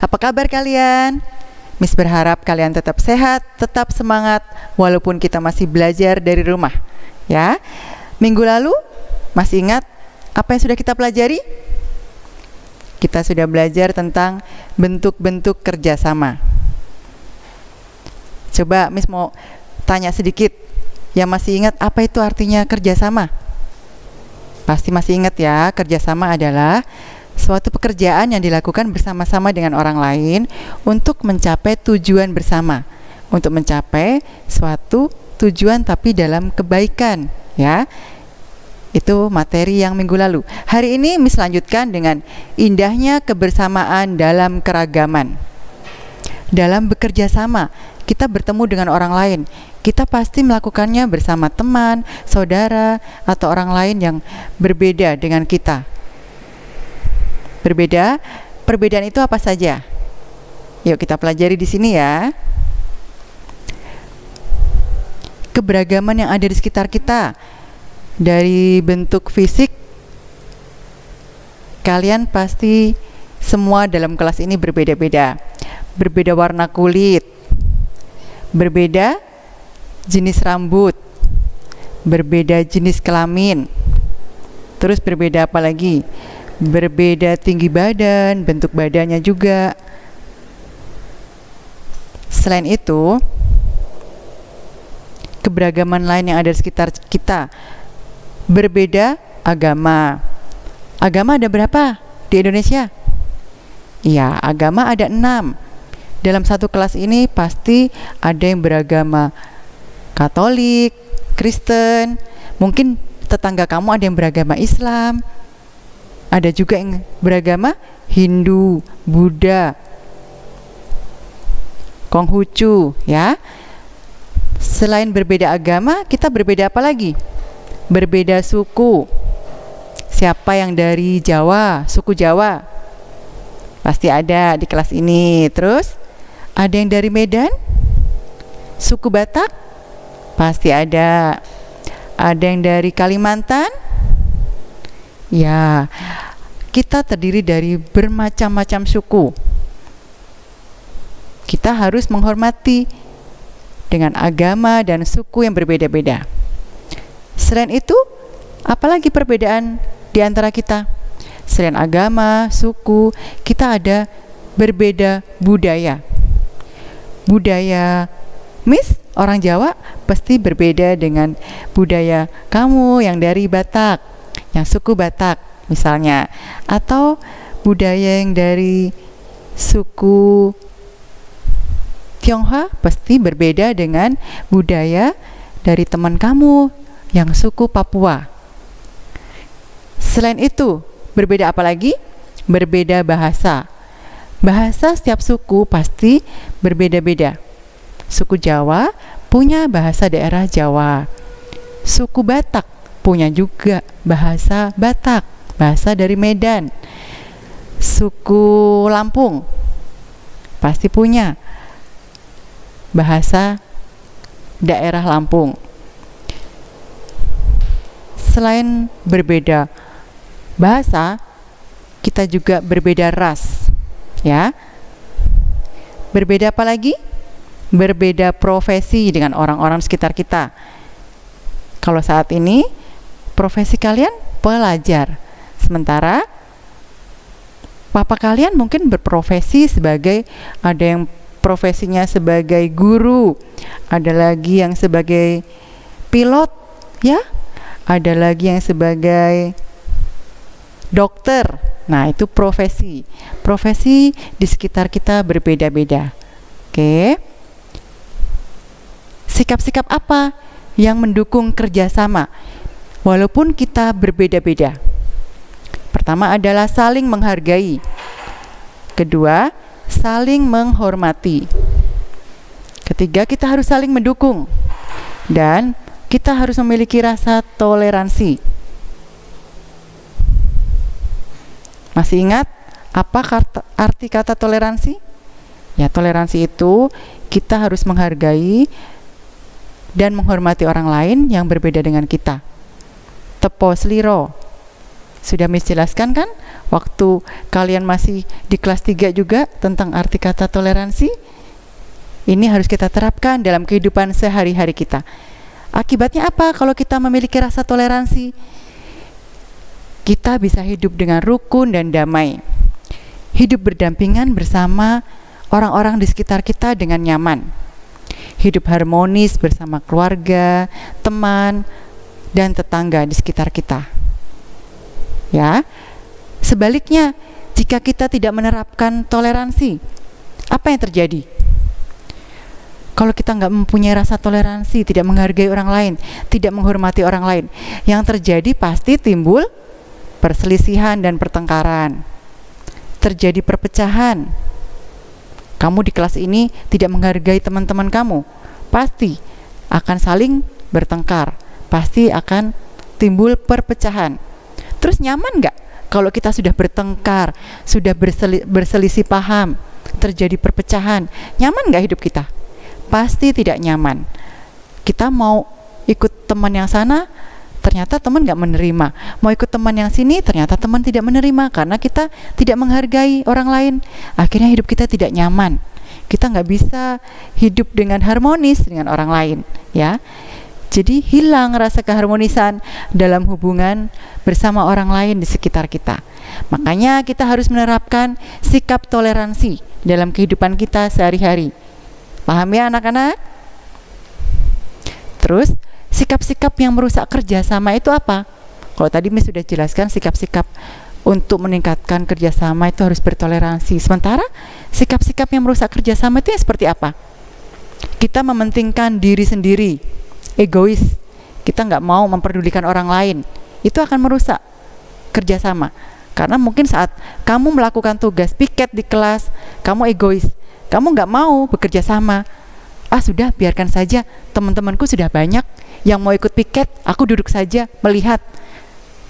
Apa kabar kalian? Miss berharap kalian tetap sehat, tetap semangat, walaupun kita masih belajar dari rumah. Ya, minggu lalu masih ingat apa yang sudah kita pelajari? Kita sudah belajar tentang bentuk-bentuk kerjasama. Coba Miss mau tanya sedikit, yang masih ingat apa itu artinya kerjasama? Pasti masih ingat ya, kerjasama adalah suatu pekerjaan yang dilakukan bersama-sama dengan orang lain untuk mencapai tujuan bersama, untuk mencapai suatu tujuan tapi dalam kebaikan, ya. Itu materi yang minggu lalu. Hari ini Miss lanjutkan dengan indahnya kebersamaan dalam keragaman. Dalam bekerja sama, kita bertemu dengan orang lain. Kita pasti melakukannya bersama teman, saudara, atau orang lain yang berbeda dengan kita. Berbeda, perbedaan itu apa saja? Yuk kita pelajari di sini ya. Keberagaman yang ada di sekitar kita, dari bentuk fisik, kalian pasti semua dalam kelas ini berbeda-beda. Berbeda warna kulit, berbeda jenis rambut, berbeda jenis kelamin. Terus berbeda apa lagi? Berbeda tinggi badan, bentuk badannya juga. Selain itu, keberagaman lain yang ada di sekitar kita, berbeda agama. Agama ada berapa di Indonesia? Ya, agama ada 6. Dalam satu kelas ini pasti ada yang beragama Katolik, Kristen, mungkin tetangga kamu ada yang beragama Islam. Ada juga yang beragama Hindu, Buddha, Konghucu, ya. Selain berbeda agama, kita berbeda apa lagi? Berbeda suku. Siapa yang dari Jawa, suku Jawa? Pasti ada di kelas ini. Terus, ada yang dari Medan? Suku Batak? Pasti ada. Ada yang dari Kalimantan? Ya, kita terdiri dari bermacam-macam suku. Kita harus menghormati dengan agama dan suku yang berbeda-beda. Selain itu, apalagi perbedaan di antara kita? Selain agama, suku, kita ada berbeda budaya. Budaya Miss, orang Jawa pasti berbeda dengan budaya kamu yang dari Batak, yang suku Batak misalnya, atau budaya yang dari suku Tionghoa pasti berbeda dengan budaya dari teman kamu yang suku Papua. Selain itu, berbeda apa lagi? Berbeda bahasa. Bahasa setiap suku pasti berbeda-beda. Suku Jawa punya bahasa daerah Jawa. Suku Batak punya juga bahasa Batak, bahasa dari Medan. Suku Lampung pasti punya bahasa daerah Lampung. Selain berbeda bahasa, kita juga berbeda ras, ya. Berbeda apa lagi? Berbeda profesi dengan orang-orang sekitar kita. Kalau saat ini profesi kalian pelajar, sementara papa kalian mungkin berprofesi sebagai, ada yang profesinya sebagai guru, ada lagi yang sebagai pilot, ya, ada lagi yang sebagai dokter. Nah, itu profesi. Profesi di sekitar kita berbeda-beda. Oke. Sikap-sikap apa yang mendukung kerjasama walaupun kita berbeda-beda? Pertama adalah saling menghargai. Kedua, saling menghormati. Ketiga, kita harus saling mendukung. Dan kita harus memiliki rasa toleransi. Masih ingat apa arti kata toleransi? Ya, toleransi itu kita harus menghargai dan menghormati orang lain yang berbeda dengan kita. Tepo sliro. Sudah Miss jelaskan kan waktu kalian masih di kelas 3 juga tentang arti kata toleransi. Ini harus kita terapkan dalam kehidupan sehari-hari kita. Akibatnya apa kalau kita memiliki rasa toleransi? Kita bisa hidup dengan rukun dan damai. Hidup berdampingan bersama orang-orang di sekitar kita dengan nyaman. Hidup harmonis bersama keluarga, teman, dan tetangga di sekitar kita. Ya, sebaliknya, jika kita tidak menerapkan toleransi, apa yang terjadi? Kalau kita nggak mempunyai rasa toleransi, tidak menghargai orang lain, tidak menghormati orang lain, yang terjadi pasti timbul perselisihan dan pertengkaran. Terjadi perpecahan. Kamu di kelas ini tidak menghargai teman-teman kamu, pasti akan saling bertengkar, pasti akan timbul perpecahan. Terus nyaman nggak kalau kita sudah bertengkar, sudah berselisih paham, terjadi perpecahan? Nyaman nggak hidup kita? Pasti tidak nyaman. Kita mau ikut teman yang sana, ternyata teman nggak menerima. Mau ikut teman yang sini, ternyata teman tidak menerima karena kita tidak menghargai orang lain. Akhirnya hidup kita tidak nyaman. Kita nggak bisa hidup dengan harmonis dengan orang lain, ya. Jadi hilang rasa keharmonisan dalam hubungan bersama orang lain di sekitar kita. Makanya kita harus menerapkan sikap toleransi dalam kehidupan kita sehari-hari. Paham ya anak-anak? Terus sikap-sikap yang merusak kerjasama itu apa? Kalau tadi Miss sudah jelaskan sikap-sikap untuk meningkatkan kerjasama itu harus bertoleransi. Sementara sikap-sikap yang merusak kerjasama itu seperti apa? Kita mementingkan diri sendiri, egois, kita nggak mau memperdulikan orang lain, itu akan merusak kerjasama. Karena mungkin saat kamu melakukan tugas piket di kelas, kamu egois, kamu nggak mau bekerja sama. Sudah, biarkan saja, teman-temanku sudah banyak yang mau ikut piket, aku duduk saja melihat.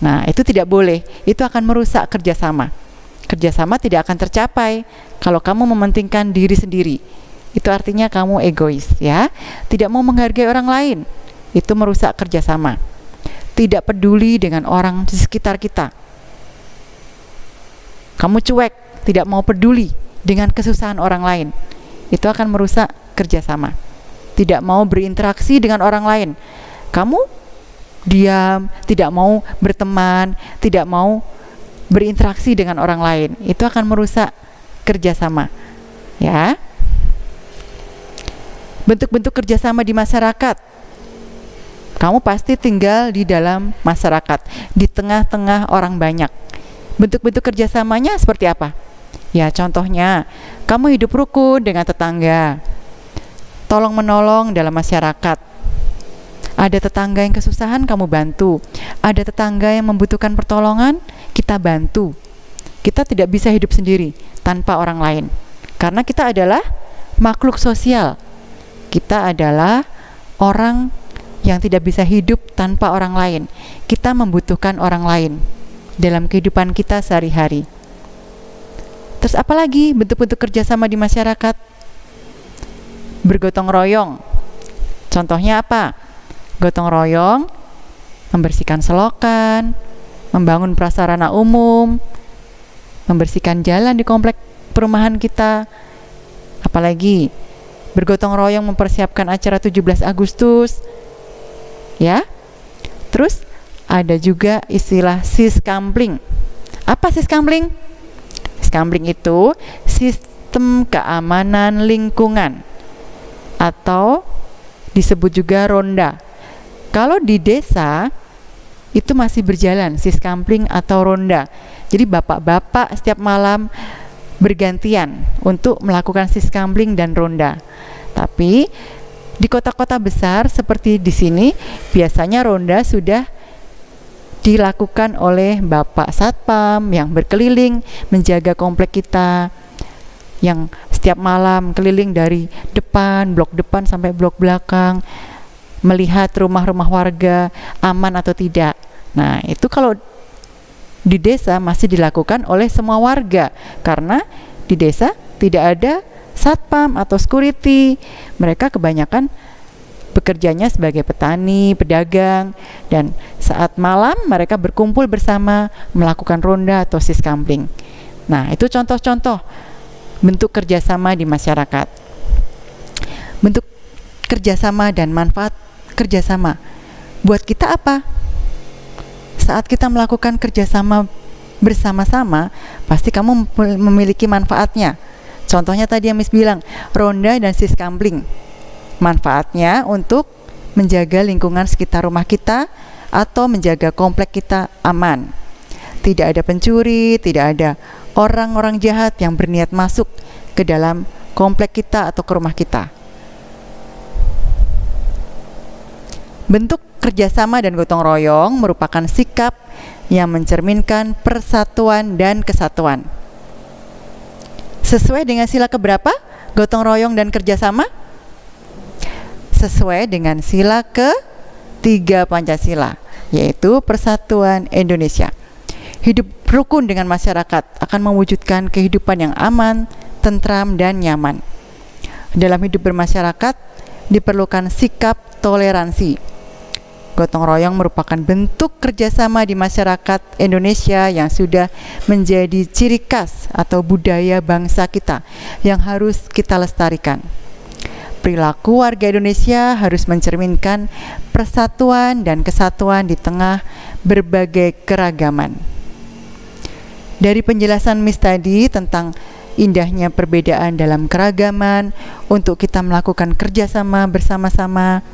Nah, itu tidak boleh, itu akan merusak kerjasama. Kerjasama tidak akan tercapai kalau kamu mementingkan diri sendiri. Itu artinya kamu egois, ya. Tidak mau menghargai orang lain, itu merusak kerjasama. Tidak peduli dengan orang di sekitar kita. Kamu cuek, tidak mau peduli dengan kesusahan orang lain, itu akan merusak kerjasama. Tidak mau berinteraksi dengan orang lain, kamu diam, tidak mau berteman, tidak mau berinteraksi dengan orang lain, itu akan merusak kerjasama, ya. Bentuk-bentuk kerjasama di masyarakat. Kamu pasti tinggal di dalam masyarakat, di tengah-tengah orang banyak. Bentuk-bentuk kerjasamanya seperti apa? Ya, contohnya, kamu hidup rukun dengan tetangga, tolong menolong dalam masyarakat. Ada tetangga yang kesusahan, kamu bantu. Ada tetangga yang membutuhkan pertolongan, kita bantu. Kita tidak bisa hidup sendiri tanpa orang lain, karena kita adalah makhluk sosial. Kita adalah orang yang tidak bisa hidup tanpa orang lain. Kita membutuhkan orang lain dalam kehidupan kita sehari-hari. Terus apalagi bentuk-bentuk kerjasama di masyarakat? Bergotong royong. Contohnya apa? Gotong royong, membersihkan selokan, membangun prasarana umum, membersihkan jalan di komplek perumahan kita. Apalagi bergotong royong mempersiapkan acara 17 Agustus. Ya. Terus ada juga istilah siskampling. Apa siskampling? Siskampling itu sistem keamanan lingkungan atau disebut juga ronda. Kalau di desa itu masih berjalan siskampling atau ronda. Jadi bapak-bapak setiap malam bergantian untuk melakukan siskampling dan ronda. Tapi di kota-kota besar seperti di sini biasanya ronda sudah dilakukan oleh Bapak Satpam yang berkeliling menjaga komplek kita, yang setiap malam keliling dari depan, blok depan sampai blok belakang, melihat rumah-rumah warga aman atau tidak. Nah, itu kalau di desa masih dilakukan oleh semua warga, karena di desa tidak ada satpam atau security. Mereka kebanyakan bekerjanya sebagai petani, pedagang, dan saat malam mereka berkumpul bersama melakukan ronda atau siskampling. Nah, itu contoh-contoh bentuk kerjasama di masyarakat. Bentuk kerjasama dan manfaat kerjasama buat kita apa? Saat kita melakukan kerjasama bersama-sama, pasti kamu memiliki manfaatnya. Contohnya tadi yang Miss bilang, ronda dan siskampling. Manfaatnya untuk menjaga lingkungan sekitar rumah kita atau menjaga komplek kita aman. Tidak ada pencuri, tidak ada orang-orang jahat yang berniat masuk ke dalam komplek kita atau ke rumah kita. Bentuk kerjasama dan gotong royong merupakan sikap yang mencerminkan persatuan dan kesatuan. Sesuai dengan sila keberapa? Gotong royong dan kerjasama? Sesuai dengan sila ke-3 Pancasila, yaitu Persatuan Indonesia. Hidup rukun dengan masyarakat akan mewujudkan kehidupan yang aman, tentram, dan nyaman. Dalam hidup bermasyarakat diperlukan sikap toleransi. Gotong royong merupakan bentuk kerjasama di masyarakat Indonesia yang sudah menjadi ciri khas atau budaya bangsa kita yang harus kita lestarikan. Perilaku warga Indonesia harus mencerminkan persatuan dan kesatuan di tengah berbagai keragaman. Dari penjelasan Miss tadi tentang indahnya perbedaan dalam keragaman untuk kita melakukan kerjasama bersama-sama,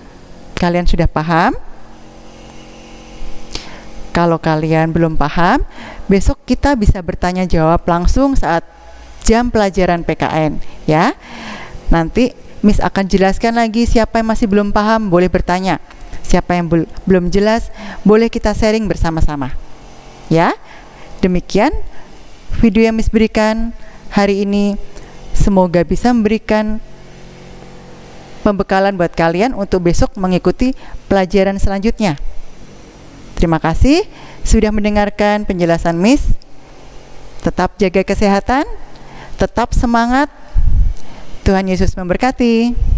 kalian sudah paham? Kalau kalian belum paham, besok kita bisa bertanya jawab langsung saat jam pelajaran PKN, ya. Nanti Miss akan jelaskan lagi. Siapa yang masih belum paham boleh bertanya. Siapa yang belum jelas boleh kita sharing bersama-sama. Ya. Demikian video yang Miss berikan hari ini. Semoga bisa memberikan pembekalan buat kalian untuk besok mengikuti pelajaran selanjutnya. Terima kasih sudah mendengarkan penjelasan Miss. Tetap jaga kesehatan, tetap semangat. Tuhan Yesus memberkati.